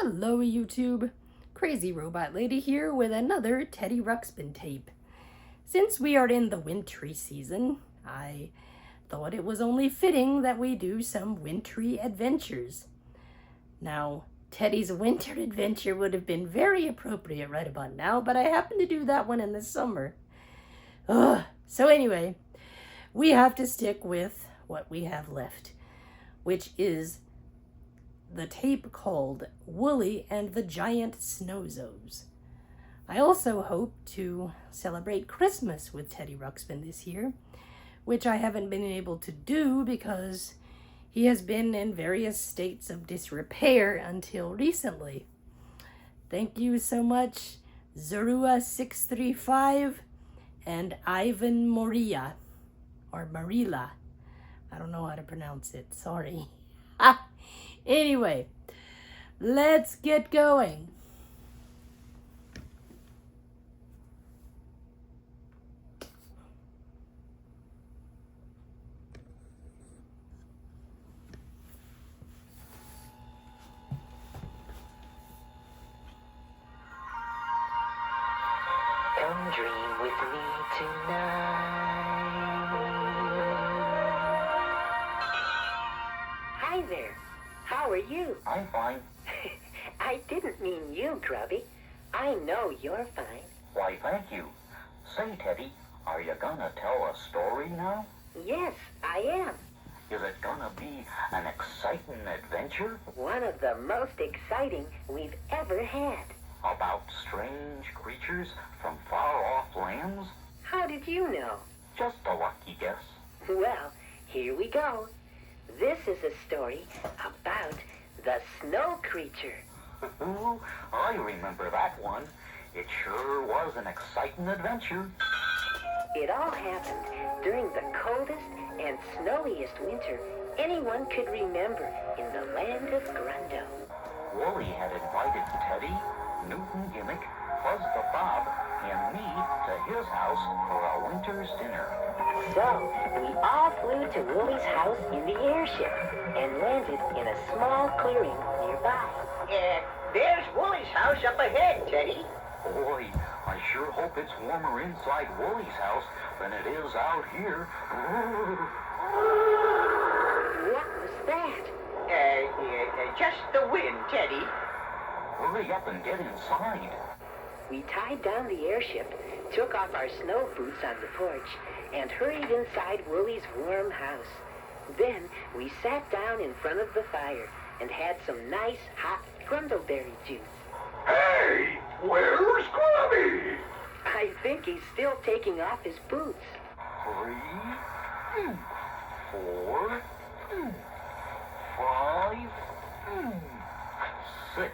Hello YouTube, Crazy Robot Lady here with another Teddy Ruxpin tape. Since we are in the wintry season, I thought it was only fitting that we do some wintry adventures. Now, Teddy's winter adventure would have been very appropriate right about now, but I happen to do that one in the summer. So anyway, we have to stick with what we have left, which is the tape called Woolly and the Giant Snowzos. I also hope to celebrate Christmas with Teddy Ruxpin this year, which I haven't been able to do because he has been in various states of disrepair until recently. Thank you so much, Zorua635 and Ivan Moria, or Marila. I don't know how to pronounce it, sorry. Anyway, let's get going. Come dream with me tonight. Hi there. How are you? I'm fine. I didn't mean you, Grubby. I know you're fine. Why, thank you. Say, Teddy, are you gonna tell a story now? Yes, I am. Is it gonna be an exciting adventure One of the most exciting we've ever had. about strange creatures from far-off lands? How did you know? Just a lucky guess. Well, here we go. This is a story about the snow creature. I remember that one. It sure was an exciting adventure. It all happened during the coldest and snowiest winter anyone could remember in the land of Grundo. Wooly had invited Teddy, Newton Gimmick, Fuzz the Bob, and me to his house for a winter's dinner. So, we all flew to Wooly's house in the airship and landed in a small clearing nearby. There's Wooly's house up ahead, Teddy. Boy, I sure hope it's warmer inside Wooly's house than it is out here. What was that? Just the wind, Teddy. Hurry up and get inside. We tied down the airship, took off our snow boots on the porch, and hurried inside Wooly's warm house. Then we sat down in front of the fire and had some nice hot grundleberry juice. Hey, where's Grubby? I think he's still taking off his boots. 3, 4, 5, 6.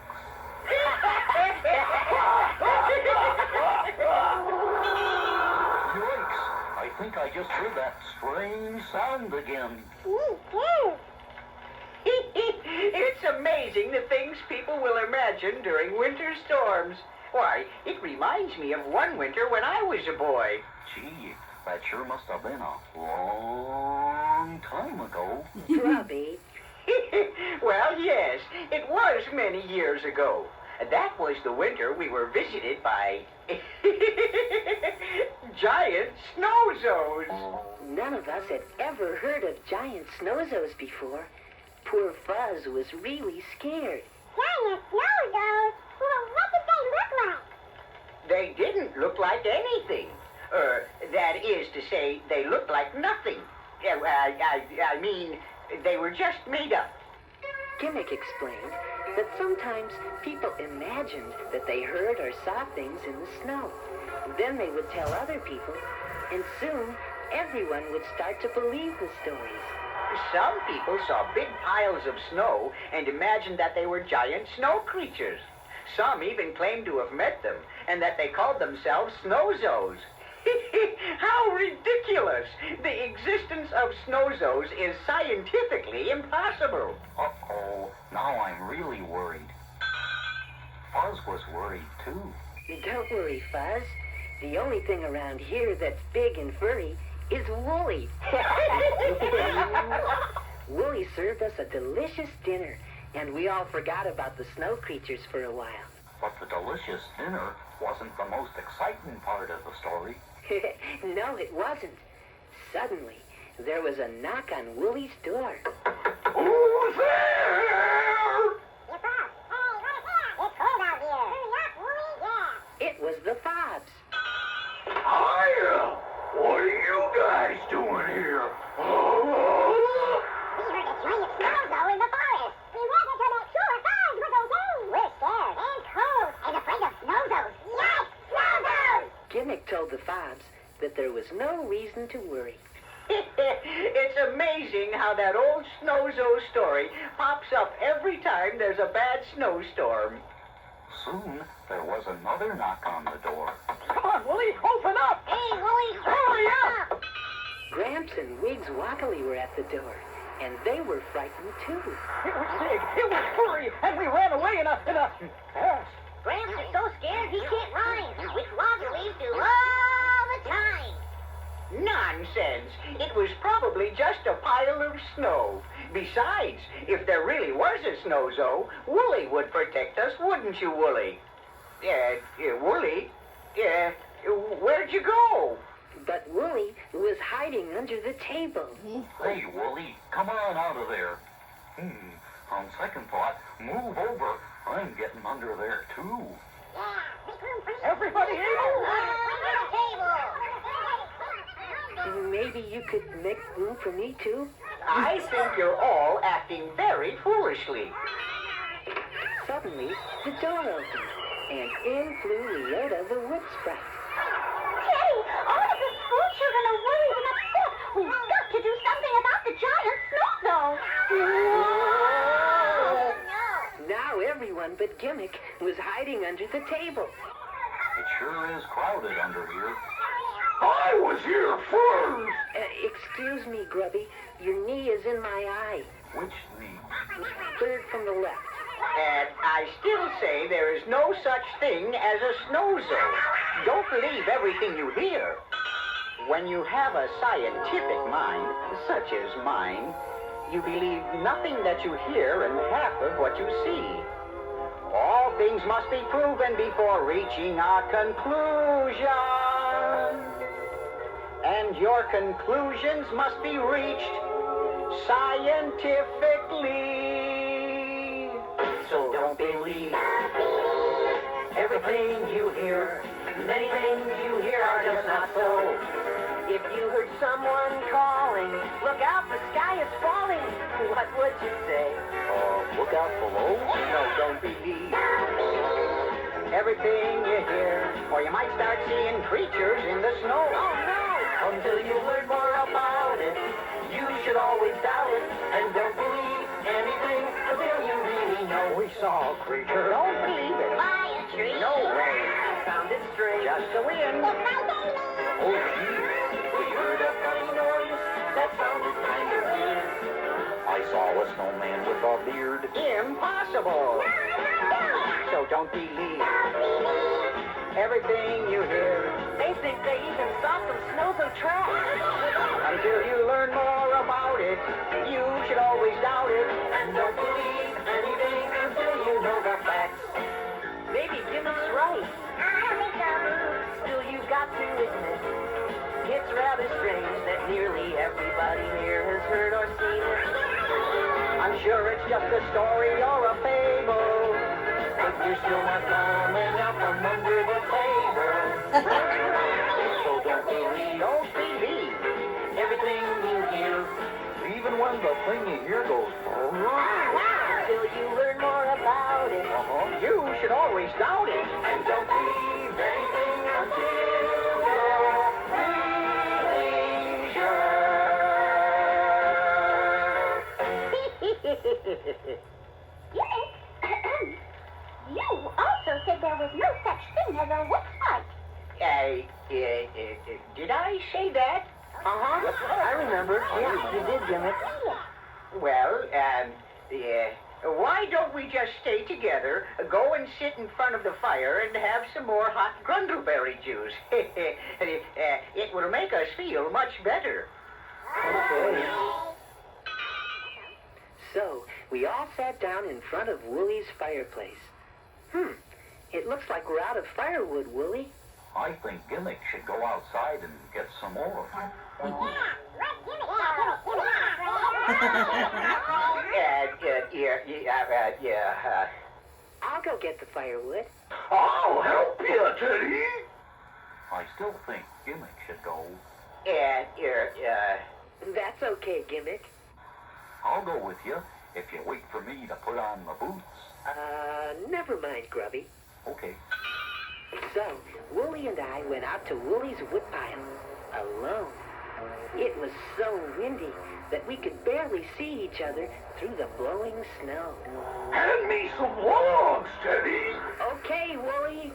Yikes! I think I just heard that strange sound again. It's amazing the things people will imagine during winter storms. Why, it reminds me of one winter when I was a boy. Gee, that sure must have been a long time ago. Grubby. Well, yes, it was many years ago. That was the winter we were visited by giant snowzos. None of us had ever heard of giant snowzos before. Poor Fuzz was really scared. Giant snowzos? Well, what did they look like? They didn't look like anything. That is to say, they looked like nothing. I mean, they were just made up. Gimmick explained that sometimes people imagined that they heard or saw things in the snow. Then they would tell other people, and soon everyone would start to believe the stories. Some people saw big piles of snow and imagined that they were giant snow creatures. Some even claimed to have met them and that they called themselves snowzos. How ridiculous! The existence of snowzos is scientifically impossible. Uh-oh, now I'm really worried. Fuzz was worried, too. Don't worry, Fuzz. The only thing around here that's big and furry is Wooly. Wooly served us a delicious dinner, and we all forgot about the snow creatures for a while. But the delicious dinner wasn't the most exciting part of the story. No, it wasn't. Suddenly, there was a knock on Woolie's door. Who's there? It's us. Hey, what's that? It's cold out here. Hurry up, Wooly. Yeah. It was the Fobs. Hiya! What are you guys doing here? We heard a giant snozo in the forest. We went into that suicide with those things. We're scared and cold and afraid of snowzos. Yes, snowzos! Gimmick told the Fobs that there was no reason to worry. It's amazing how that old snozo story pops up every time there's a bad snowstorm. Soon, there was another knock on the door. Come on, Wooly, open up! Hey, Wooly, Hurry up! Gramps and Wiggs Wackerly were at the door, and they were frightened too. It was big, it was furry, and we ran away in a fast. Gramps is so scared he can't rhyme, which Wackerly do all the time. Nonsense! It was probably just a pile of snow. Besides, if there really was a snozo, Wooly would protect us, wouldn't you, Wooly? Wooly? Where'd you go? But Wooly was hiding under the table. Hey, Wooly, come on out of there. On second thought, move over. I'm getting under there, too. Yeah, make room for you. Everybody able? Bring the table. Maybe you could make room for me too? I think you're all acting very foolishly. Suddenly, the door opened, and in flew Leota the wood sprite. Teddy, all of the school children are worried and upset. We've got to do something about the giant snowzo. No. Now everyone but Gimmick was hiding under the table. It sure is crowded under here. I was here first! Excuse me, Grubby. Your knee is in my eye. Which knee? Third from the left. And I still say there is no such thing as a snozo. Don't believe everything you hear. When you have a scientific mind, such as mine, you believe nothing that you hear and half of what you see. All things must be proven before reaching a conclusion. And your conclusions must be reached scientifically. So don't believe everything you hear. Many things you hear are just not so. If you heard someone calling, look out, the sky is falling, what would you say? Look out below? No, don't believe everything you hear, or you might start seeing creatures in the snow. Oh, no! Until you learn more about it, you should always doubt it, and don't believe anything until you really know. We saw a creature. Don't believe it. By a tree. No way. Sounded strange. Just the wind. It's my baby. Oh, gee. We heard a funny noise that sounded kind of weird. I saw a snowman with a beard. Impossible. So don't believe everything you hear. They think they even saw some snozo tracks. Until you learn more about it, you should always doubt it. And don't believe anything until you know the facts. Maybe Gimmick's right. I don't think so. Still, you've got to admit, it's rather strange that nearly everybody here has heard or seen it. I'm sure it's just a story or a fable, But you're still not coming out from under the table. So don't believe don't believe. everything you hear Even when the thing you hear goes, until you learn more about it. You should always doubt it. And don't believe anything until you're really sure. You also said there was no such thing as a witch fight. Did I say that? I remember. Yeah, you did, Gimmick. Well, why don't we just stay together, go and sit in front of the fire and have some more hot grundleberry juice? It will make us feel much better. So, we all sat down in front of Woolie's fireplace. It looks like we're out of firewood, Woolie. I think Gimmick should go outside and get some more. I'll go get the firewood. I'll help you, Teddy. I still think Gimmick should go. That's okay, Gimmick. I'll go with you if you wait for me to put on the boots. Never mind, Grubby. Okay. So, Woolie and I went out to Woolie's woodpile, alone. It was so windy that we could barely see each other through the blowing snow. Hand me some logs, Teddy. Okay, Woolie.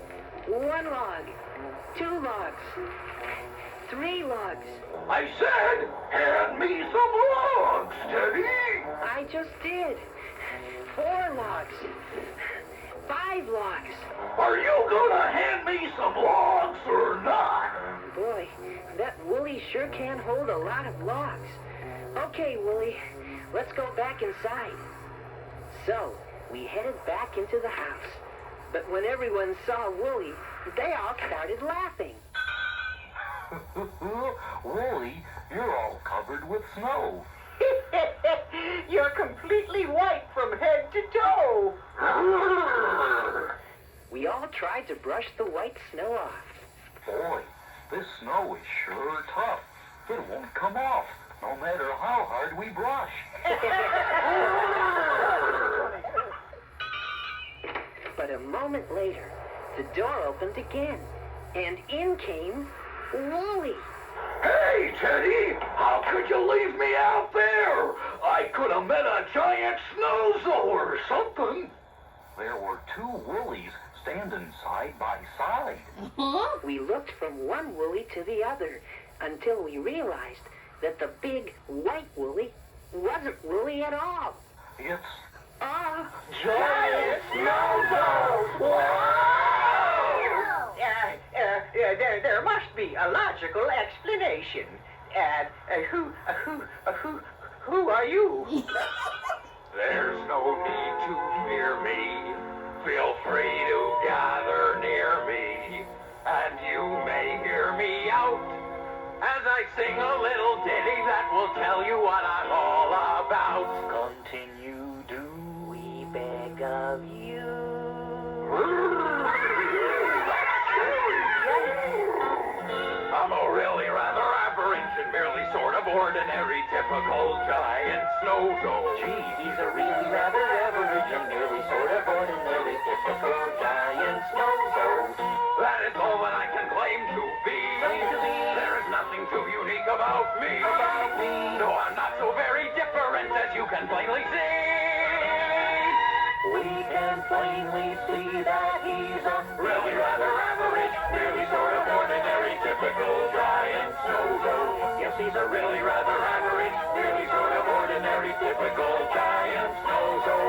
1 log, 2 logs, 3 logs. I said, hand me some logs, Teddy. I just did. 4 logs, 5 logs. Are you gonna hand me some logs or not? Boy, that Woolie sure can hold a lot of logs. Okay, Woolie, let's go back inside. So, we headed back into the house. But when everyone saw Woolie, they all started laughing. Woolie, you're all covered with snow. You're completely white from head to toe. We all tried to brush the white snow off. Boy, this snow is sure tough. It won't come off, no matter how hard we brush. But a moment later, the door opened again, and in came Woolie. Hey, Teddy, how could you leave me out there? I could have met a giant snowzo or something. There were 2 Woolies standing side by side. We looked from one Woolie to the other until we realized that the big white Woolie wasn't Woolie at all. It's Giant snowzo! Wow! There must be a logical explanation. Who are you? There's no need to fear me. Feel free to gather near me, and you may hear me out as I sing a little ditty that will tell you what I'm all about. continue, do We beg of you. I'm a really rather average and merely sort of ordinary typical giant snowzo. Gee, he's a really rather average and nearly sort of ordinary typical giant snowzo. That is all that I can claim to be. There is nothing too unique about me. No, I'm not so very different as you can plainly see. We can plainly see that he's a Really rather average, merely sort of ordinary typical giant snowzo. yes, he's a really rather average, Merely sort of ordinary typical giant snowzo.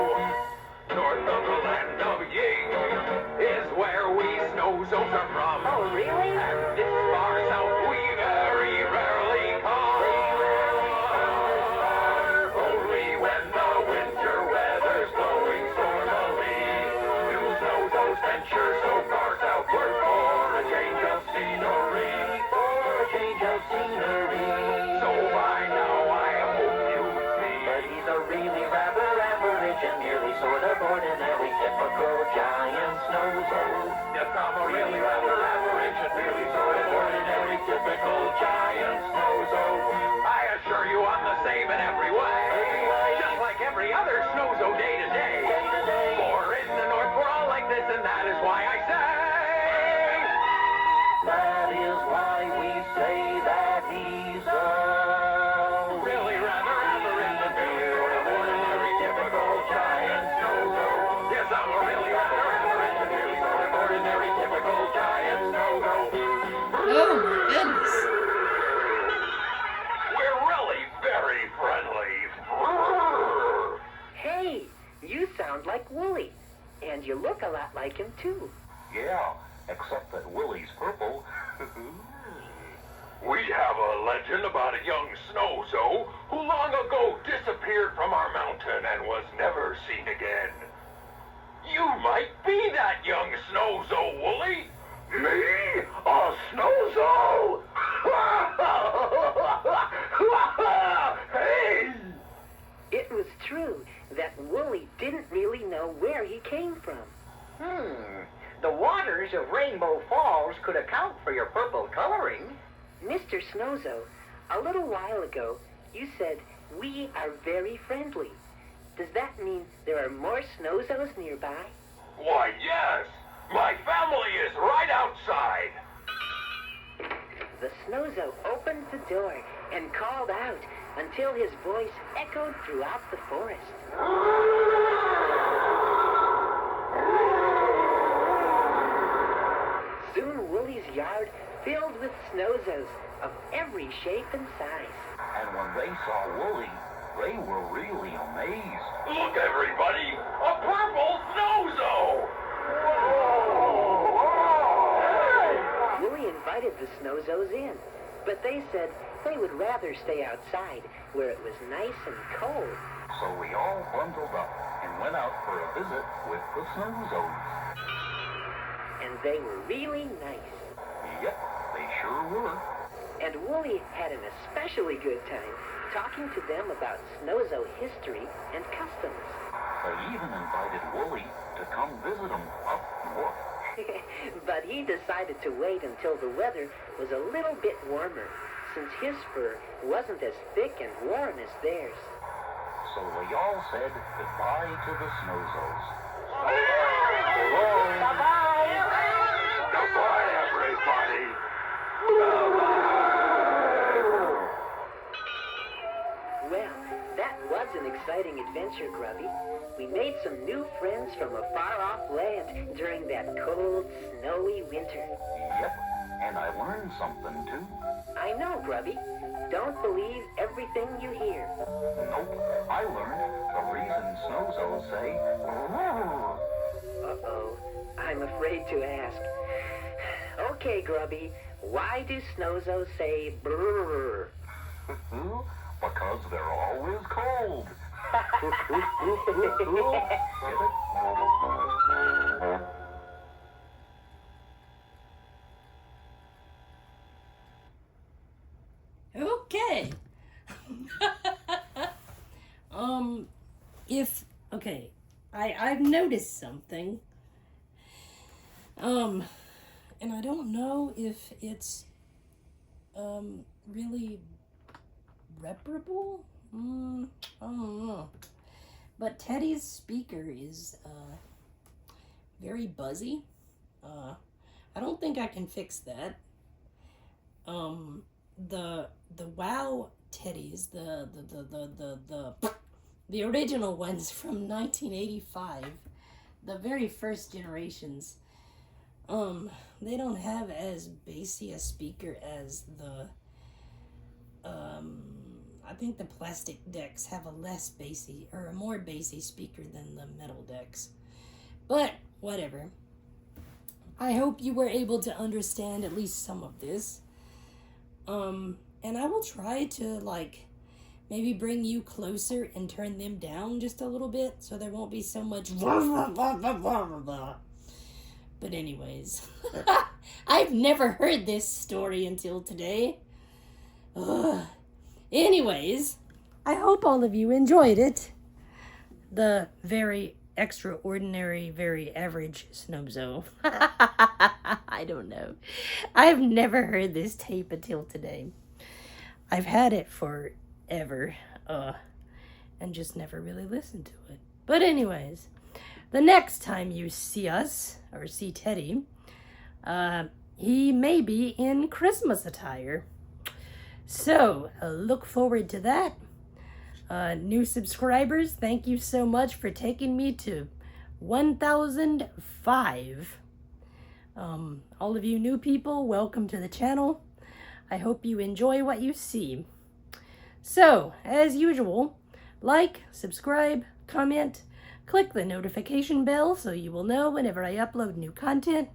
North of the land of Ying is where we snowzos are from. Oh, really? And this far south we very rarely come. Only when the winter weather's blowing stormily do snowzos venture so far southward for a change of scenery. So by now I hope you see. But he's a really rather average and nearly sort of ordinary typical giant snowzo. Yes, I'm a really rather average and really sort of ordinary typical giant snowzo. I assure you I'm the same in every way. Just like every other snowzo day to day. For in the north we're all like this, and that is why I say. That is why we say that he's a Really rather average and really sort of ordinary typical giant snowzo. Yes, I'm a really rather average and really sort of ordinary typical giant snowzo. Oh my goodness. We're really very friendly. Hey, you sound like Woolie. And you look a lot like him, too. Yeah, except that Willie's purple. We have a legend about a young snowzo who long ago disappeared from our mountain and was never seen again. You might be that young snowzo, Wooly. Me? A snowzo? Hey! It was true that Wooly didn't really know where he came from. The waters of Rainbow Falls could account for your purple coloring. Mr. Snowzo, a little while ago, you said we are very friendly. Does that mean there are more snowzos nearby? Why, yes. My family is right outside. The snowzo opened the door and called out until his voice echoed throughout the forest. Soon Wooly's yard filled with snowzos of every shape and size. And when they saw Wooly, they were really amazed. Look, everybody, a purple snowzo! Wooly invited the snowzos in, but they said they would rather stay outside where it was nice and cold. So we all bundled up and went out for a visit with the snowzos. And they were really nice. Yep, they sure were. And Wooly had an especially good time talking to them about snowzo history and customs. They even invited Wooly to come visit them up north. But he decided to wait until the weather was a little bit warmer, since his fur wasn't as thick and warm as theirs. So we all said goodbye to the snowzos. Goodbye, everybody. Well, that was an exciting adventure, Grubby. We made some new friends from a far-off land during that cold, snowy winter. Yep, and I learned something too. I know, Grubby. Don't believe everything you hear. Nope, I learned the reason snowzos say "Roar." Uh-oh, I'm afraid to ask. Okay, Grubby, why do snowzos say brrr? Because they're always cold. Okay. I've noticed something. And I don't know if it's, really reparable? I don't know. But Teddy's speaker is, very buzzy. I don't think I can fix that. The WoW Teddies, the original ones from 1985, the very first generations, they don't have as bassy a speaker as the, I think the plastic decks have a less bassy, or a more bassy speaker than the metal decks. But, whatever. I hope you were able to understand at least some of this. And I will try to, maybe bring you closer and turn them down just a little bit so there won't be so much. But anyways, I've never heard this story until today. Anyways, I hope all of you enjoyed it. The very extraordinary, very average snowzo. I don't know. I've never heard this tape until today. I've had it forever, and just never really listened to it. But anyways, the next time you see us, or see Teddy, he may be in Christmas attire. So, look forward to that. New subscribers, thank you so much for taking me to 1,005. All of you new people, welcome to the channel. I hope you enjoy what you see. So, as usual, like, subscribe, comment, click the notification bell so you will know whenever I upload new content.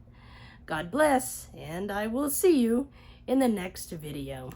God bless, and I will see you in the next video.